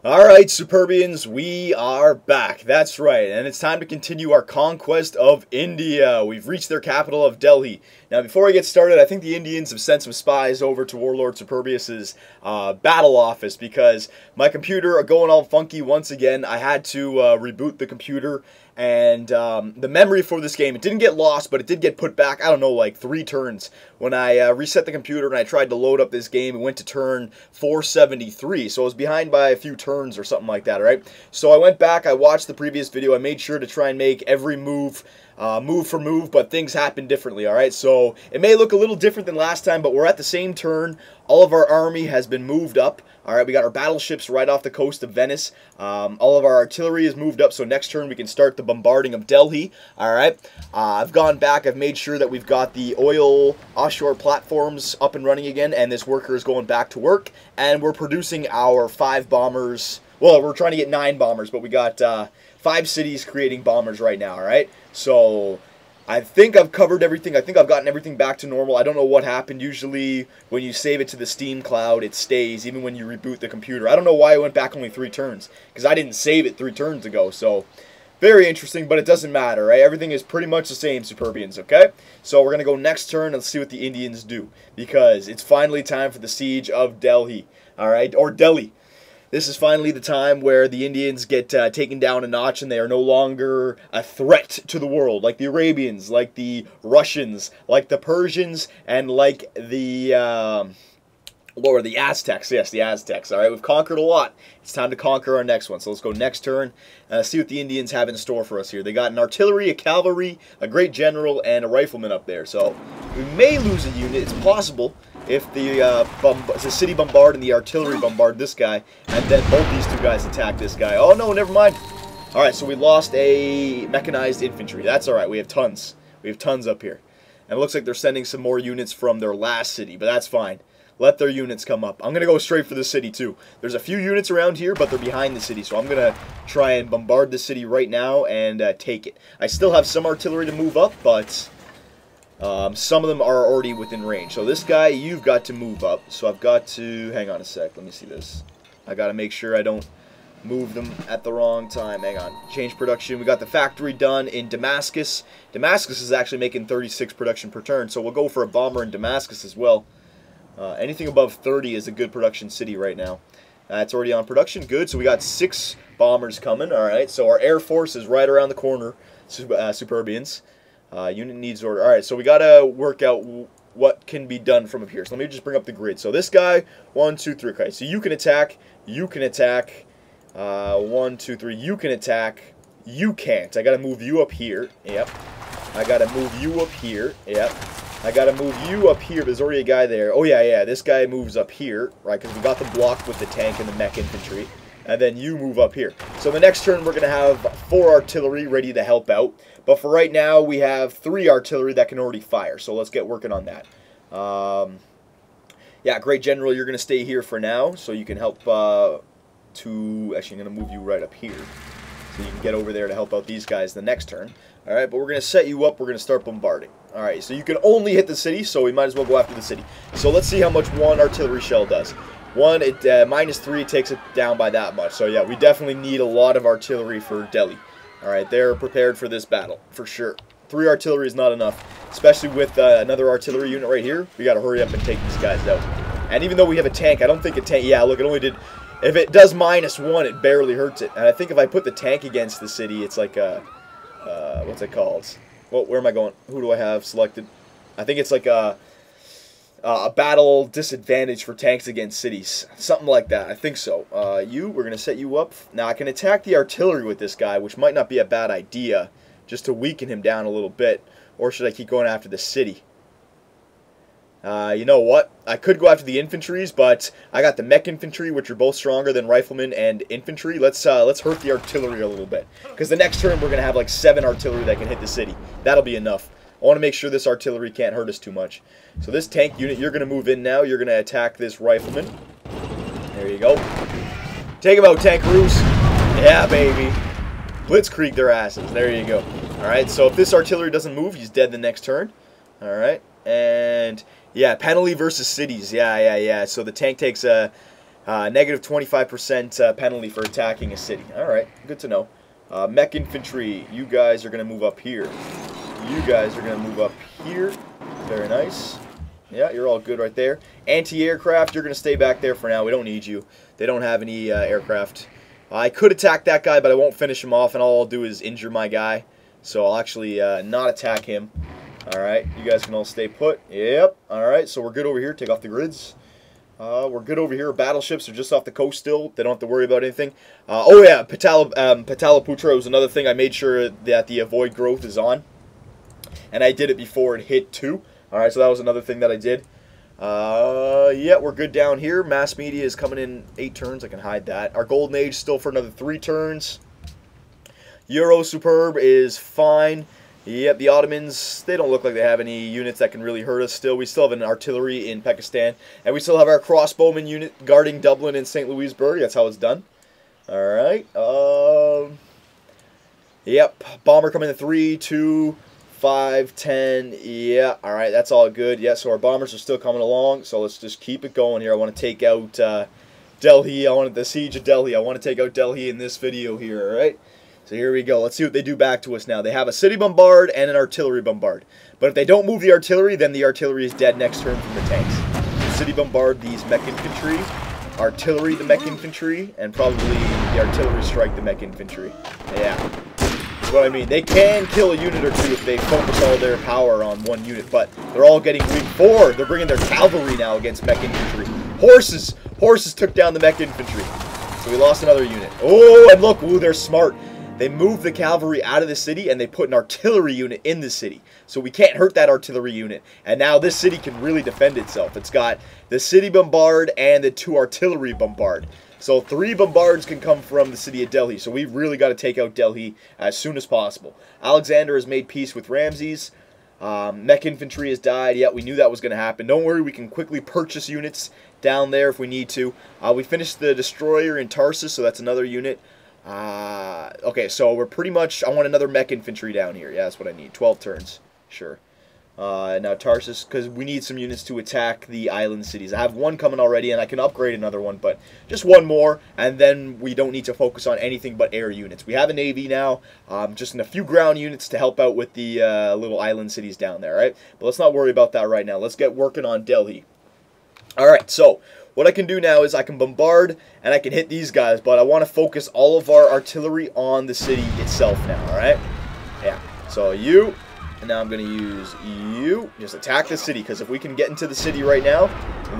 Alright, Superbians, we are back. That's right, and it's time to continue our conquest of India. We've reached their capital of Delhi. Now, before I get started, I think the Indians have sent some spies over to Warlord Superbius's battle office because my computer going all funky once again. I had to reboot the computer, and the memory for this game, it didn't get lost, but it did get put back, I don't know, like 3 turns. When I reset the computer and I tried to load up this game, it went to turn 473, so I was behind by a few turns or something like that, alright? So I went back, I watched the previous video, I made sure to try and make every move for move, but things happen differently, alright? So it may look a little different than last time, but we're at the same turn. All of our army has been moved up. Alright, we got our battleships right off the coast of Venice. All of our artillery is moved up, so next turn we can start the bombarding of Delhi. Alright, I've gone back, I've made sure that we've got the oil offshore platforms up and running again, and this worker is going back to work, and we're producing our 5 bombers. Well, we're trying to get 9 bombers, but we got 5 cities creating bombers right now, alright? So I think I've covered everything. I think I've gotten everything back to normal. I don't know what happened. Usually when you save it to the Steam cloud, it stays, even when you reboot the computer. I don't know why I went back only 3 turns, because I didn't save it 3 turns ago. So very interesting, but it doesn't matter, right? Everything is pretty much the same, Superbians, okay? So we're going to go next turn and see what the Indians do, because it's finally time for the siege of Delhi, all right? Or Delhi. This is finally the time where the Indians get taken down a notch and they are no longer a threat to the world, like the Arabians, like the Russians, like the Persians, and like the, what were the Aztecs? Yes, the Aztecs. All right, we've conquered a lot. It's time to conquer our next one. So let's go next turn, see what the Indians have in store for us here. They got an artillery, a cavalry, a great general, and a rifleman up there. So we may lose a unit. It's possible. If the city bombard and the artillery bombard this guy, and then both these 2 guys attack this guy. Oh no, never mind. Alright, so we lost a mechanized infantry. That's alright, we have tons. We have tons up here. And it looks like they're sending some more units from their last city, but that's fine. Let their units come up. I'm going to go straight for the city too. There's a few units around here, but they're behind the city, so I'm going to try and bombard the city right now and take it. I still have some artillery to move up, but some of them are already within range. So this guy, you've got to move up. So I've got to, hang on a sec, let me see this. I got to make sure I don't move them at the wrong time. Hang on. Change production. We got the factory done in Damascus. Damascus is actually making 36 production per turn, so we'll go for a bomber in Damascus as well. Anything above 30 is a good production city right now. It's already on production. Good. So we got 6 bombers coming. Alright, so our Air Force is right around the corner, Superbians. Unit needs order. Alright, so we gotta work out what can be done from up here. So let me just bring up the grid. So this guy, 1, 2, 3. Okay, so you can attack. 1, 2, 3. You can attack. You can't. I gotta move you up here. Yep. I gotta move you up here. Yep. I gotta move you up here. There's already a guy there. Oh yeah. This guy moves up here, right? Because we got the block with the tank and the mech infantry. And then you move up here. So the next turn we're going to have 4 artillery ready to help out. But for right now we have 3 artillery that can already fire. So let's get working on that. Yeah, great general, you're going to stay here for now. So you can help actually I'm going to move you right up here. So you can get over there to help out these guys the next turn. Alright, but we're going to set you up. We're going to start bombarding. Alright, so you can only hit the city. So we might as well go after the city. So let's see how much 1 artillery shell does. 1, it -3 takes it down by that much. So yeah, we definitely need a lot of artillery for Delhi. Alright, they're prepared for this battle, for sure. 3 artillery is not enough, especially with another artillery unit right here. We gotta hurry up and take these guys out. And even though we have a tank, I don't think a tank, yeah, look, it only did, if it does -1, it barely hurts it. And I think if I put the tank against the city, it's like a, what's it called? Well, where am I going? Who do I have selected? I think it's like a battle disadvantage for tanks against cities. Something like that. I think so. We're going to set you up. Now, I can attack the artillery with this guy, which might not be a bad idea, just to weaken him down a little bit. Or should I keep going after the city? You know what? I could go after the infantries, but I got the mech infantry, which are both stronger than riflemen and infantry. Let's hurt the artillery a little bit. Because the next turn, we're going to have like 7 artillery that can hit the city. That'll be enough. I want to make sure this artillery can't hurt us too much. So this tank unit, you're going to move in now. You're going to attack this rifleman. There you go. Take him out, tankaroos. Yeah, baby. Blitzkrieg their asses. There you go. Alright, so if this artillery doesn't move, he's dead the next turn. Alright, and yeah, penalty versus cities. Yeah. So the tank takes a Negative 25% penalty for attacking a city. Alright, good to know. Mech infantry, you guys are going to move up here. You guys are going to move up here. Very nice. Yeah, you're all good right there. Anti-aircraft, you're going to stay back there for now. We don't need you. They don't have any aircraft. I could attack that guy, but I won't finish him off, and all I'll do is injure my guy. So I'll actually not attack him. Alright, you guys can all stay put. Yep. Alright, so we're good over here. Take off the grids. We're good over here. Battleships are just off the coast still. They don't have to worry about anything. Oh yeah, Pataliputra was another thing. I made sure that the avoid growth is on. And I did it before it hit 2. Alright, so that was another thing that I did. Yeah, we're good down here. Mass media is coming in 8 turns. I can hide that. Our golden age still for another 3 turns. Euro superb is fine. Yep, the Ottomans, they don't look like they have any units that can really hurt us still. We still have an artillery in Pakistan. And we still have our crossbowman unit guarding Dublin and St. Louisburg. That's how it's done. Alright. Yep, bomber coming in 3, 2, 5, 10. Yeah, alright, that's all good. Yeah, so our bombers are still coming along. So let's just keep it going here. I want to take out Delhi. I wanted the siege of Delhi. I want to take out Delhi in this video here, alright? So here we go. Let's see what they do back to us now. They have a city bombard and an artillery bombard. But if they don't move the artillery, then the artillery is dead next turn from the tanks. So city bombard these mech infantry, artillery the mech infantry, and probably the artillery strike the mech infantry. Yeah. That's what I mean. They can kill a unit or two if they focus all their power on one unit, but they're all getting weak. 4. They're bringing their cavalry now against mech infantry. Horses! Horses took down the mech infantry. So we lost another unit. Oh, and look, ooh, they're smart. They moved the cavalry out of the city, and they put an artillery unit in the city. So we can't hurt that artillery unit. And now this city can really defend itself. It's got the city bombard and the 2 artillery bombard. So 3 bombards can come from the city of Delhi. So we've really got to take out Delhi as soon as possible. Alexander has made peace with Ramses. Mech infantry has died. Yeah, we knew that was going to happen. Don't worry, we can quickly purchase units down there if we need to. We finished the destroyer in Tarsus, so that's another unit. Okay, so we're pretty much, I want another mech infantry down here. Yeah, that's what I need. 12 turns. Sure. Now Tarsus, because we need some units to attack the island cities. I have 1 coming already, and I can upgrade another one, but just 1 more, and then we don't need to focus on anything but air units. We have a navy now, just in a few ground units to help out with the little island cities down there, right? But let's not worry about that right now. Let's get working on Delhi. Alright, so what I can do now is I can bombard and I can hit these guys, but I want to focus all of our artillery on the city itself now, alright? Yeah, so you, and now I'm going to use you. Just attack the city, because if we can get into the city right now,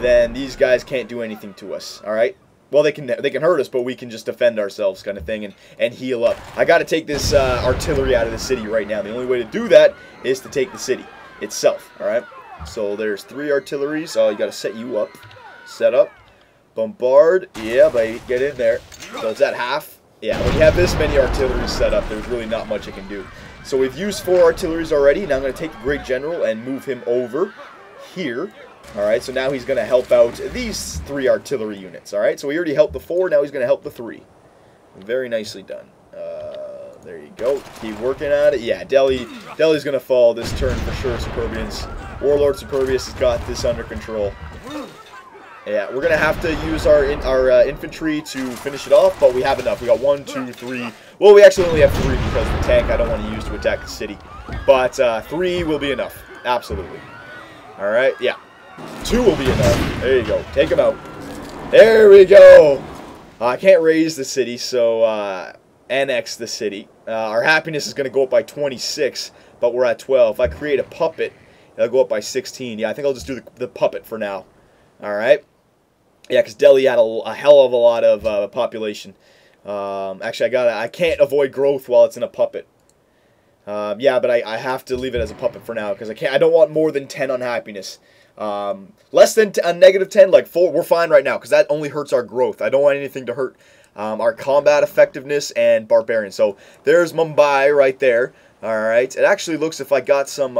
then these guys can't do anything to us, alright? Well, they can hurt us, but we can just defend ourselves kind of thing and heal up. I got to take this artillery out of the city right now. The only way to do that is to take the city itself, alright? So there's 3 artilleries. Oh, you got to set you up. Set up, bombard, yeah, buddy, get in there. So it's at half. Yeah, when you have this many artilleries set up, there's really not much I can do. So we've used 4 artilleries already. Now I'm going to take the Great General and move him over here. Alright, so now he's going to help out these 3 artillery units. Alright, so he already helped the 4, now he's going to help the 3. Very nicely done. There you go. Keep working at it. Yeah, Delhi's going to fall this turn for sure, Superbians. Warlord Superbius has got this under control. Yeah, we're going to have to use our infantry to finish it off, but we have enough. We got 1, 2, 3. Well, we actually only have 3 because the tank I don't want to use to attack the city. But 3 will be enough. Absolutely. Alright, yeah. 2 will be enough. There you go. Take them out. There we go. I can't raise the city, so annex the city. Our happiness is going to go up by 26, but we're at 12. If I create a puppet, it'll go up by 16. Yeah, I think I'll just do the puppet for now. Alright. Yeah, because Delhi had a hell of a lot of population. Actually, I can't avoid growth while it's in a puppet. Yeah, but I have to leave it as a puppet for now because I don't want more than 10 unhappiness. Less than a negative 10, like 4, we're fine right now because that only hurts our growth. I don't want anything to hurt our combat effectiveness and barbarian. So there's Mumbai right there. All right, it actually looks if I got some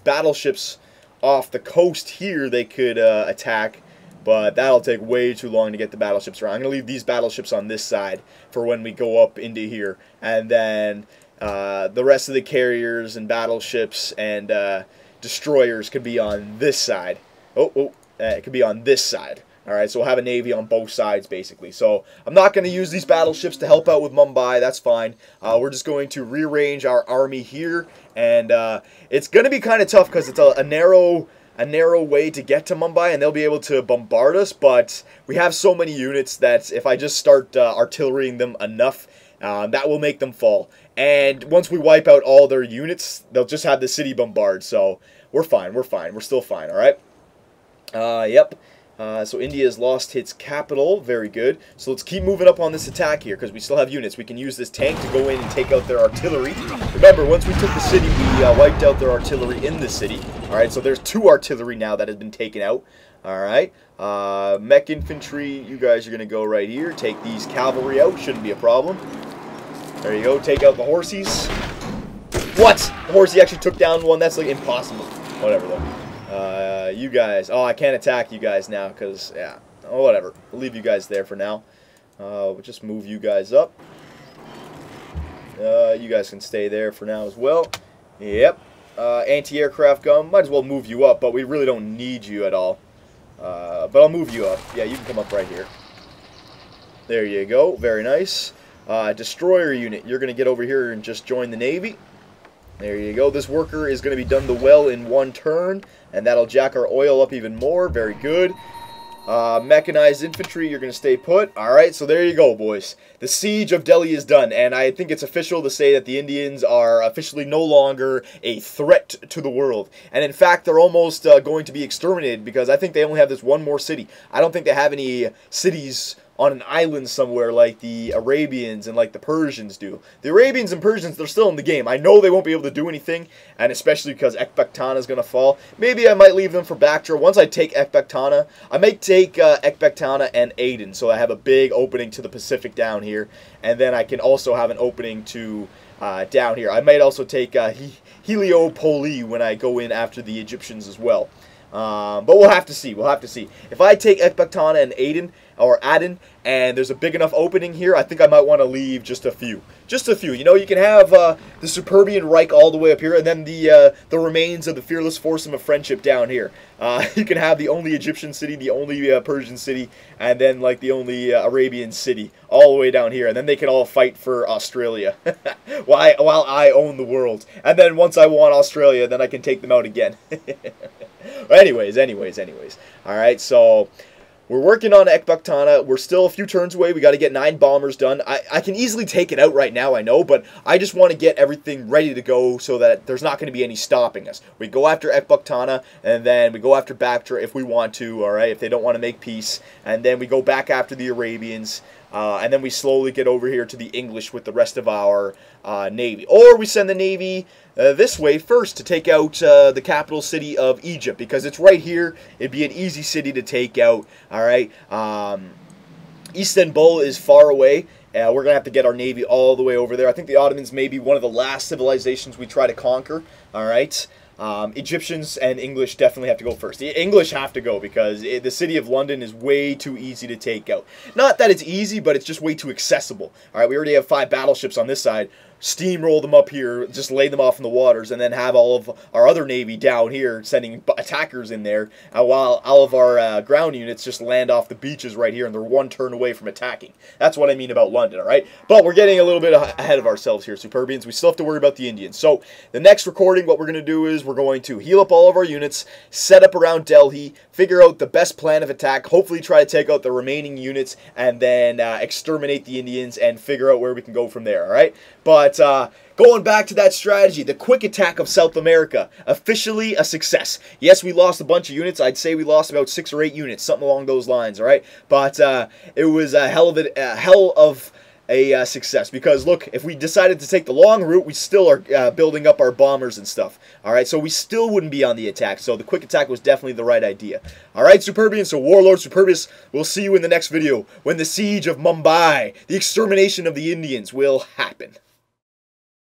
battleships off the coast here, they could attack. But that'll take way too long to get the battleships around. I'm going to leave these battleships on this side for when we go up into here. And then the rest of the carriers and battleships and destroyers could be on this side. It could be on this side. Alright, so we'll have a navy on both sides, basically. So, I'm not going to use these battleships to help out with Mumbai. That's fine. We're just going to rearrange our army here. And it's going to be kind of tough because it's a narrow way to get to Mumbai, and they'll be able to bombard us. But we have so many units that if I just start artillerying them enough, that will make them fall. And once we wipe out all their units, they'll just have the city bombarded. So, we're fine. We're fine. We're still fine, alright? Yep. So India has lost its capital. Very good. So let's keep moving up on this attack here because we still have units. We can use this tank to go in and take out their artillery. Remember, once we took the city, we wiped out their artillery in the city. Alright, so there's 2 artillery now that has been taken out. Alright. Mech infantry, you guys are going to go right here. Take these cavalry out. Shouldn't be a problem. There you go. Take out the horsies. What? The horsey actually took down one? That's like impossible. Whatever though. You guys. Oh, I can't attack you guys now because, yeah. Oh, whatever. We'll leave you guys there for now. We'll just move you guys up. You guys can stay there for now as well. Yep. Anti-aircraft gun. Might as well move you up, but we really don't need you at all. But I'll move you up. Yeah, you can come up right here. There you go. Very nice. Destroyer unit. You're going to get over here and just join the Navy. There you go. This worker is going to be done the well in 1 turn, and that'll jack our oil up even more. Very good. Mechanized infantry, you're going to stay put. Alright, so there you go, boys. The siege of Delhi is done, and I think it's official to say that the Indians are officially no longer a threat to the world. And in fact, they're almost going to be exterminated because I think they only have this 1 more city. I don't think they have any cities on an island somewhere like the Arabians and like the Persians do. The Arabians and Persians, they're still in the game. I know they won't be able to do anything, and especially because Ekbatana is going to fall. Maybe I might leave them for Bactria. Once I take Ekbatana, I might take Ekbatana and Aden, so I have a big opening to the Pacific down here, and then I can also have an opening to down here. I might also take Heliopoli when I go in after the Egyptians as well. But we'll have to see. We'll have to see. If I take Ekbatana and Aden, and there's a big enough opening here, I think I might want to leave just a few. Just a few. You know, you can have the Superbian Reich all the way up here, and then the remains of the Fearless Foursome of Friendship down here. You can have the only Egyptian city, the only Persian city, and then like the only Arabian city all the way down here, and then they can all fight for Australia while I own the world. And then once I want Australia, then I can take them out again. anyways. Alright, so we're working on Ekbatana. We're still a few turns away. We got to get 9 bombers done. I can easily take it out right now, I know, but I just want to get everything ready to go so that there's not going to be any stopping us. We go after Ekbatana, and then we go after Bactria if we want to, alright, if they don't want to make peace. And then we go back after the Arabians. And then we slowly get over here to the English with the rest of our navy. Or we send the navy this way first to take out the capital city of Egypt, because it's right here. It'd be an easy city to take out. Alright, Istanbul is far away. We're going to have to get our navy all the way over there. I think the Ottomans may be one of the last civilizations we try to conquer. Alright. Egyptians and English definitely have to go first. The English have to go because the city of London is way too easy to take out. Not that it's easy, but it's just way too accessible. Alright, we already have 5 battleships on this side. Steamroll them up here, just lay them off in the waters, and then have all of our other navy down here sending attackers in there, while all of our ground units just land off the beaches right here, and they're 1 turn away from attacking. That's what I mean about London, alright? But we're getting a little bit ahead of ourselves here, Superbians. We still have to worry about the Indians. So, the next recording, what we're going to do is we're going to heal up all of our units, set up around Delhi, figure out the best plan of attack, hopefully try to take out the remaining units, and then exterminate the Indians and figure out where we can go from there, alright? But going back to that strategy, the quick attack of South America, officially a success. Yes, we lost a bunch of units. I'd say we lost about 6 or 8 units, something along those lines, all right? But it was a hell of a success, because look, if we decided to take the long route, we still are building up our bombers and stuff. Alright, so we still wouldn't be on the attack, so the quick attack was definitely the right idea. Alright, Superbians, so Warlord Superbius, we'll see you in the next video when the siege of Mumbai, the extermination of the Indians, will happen.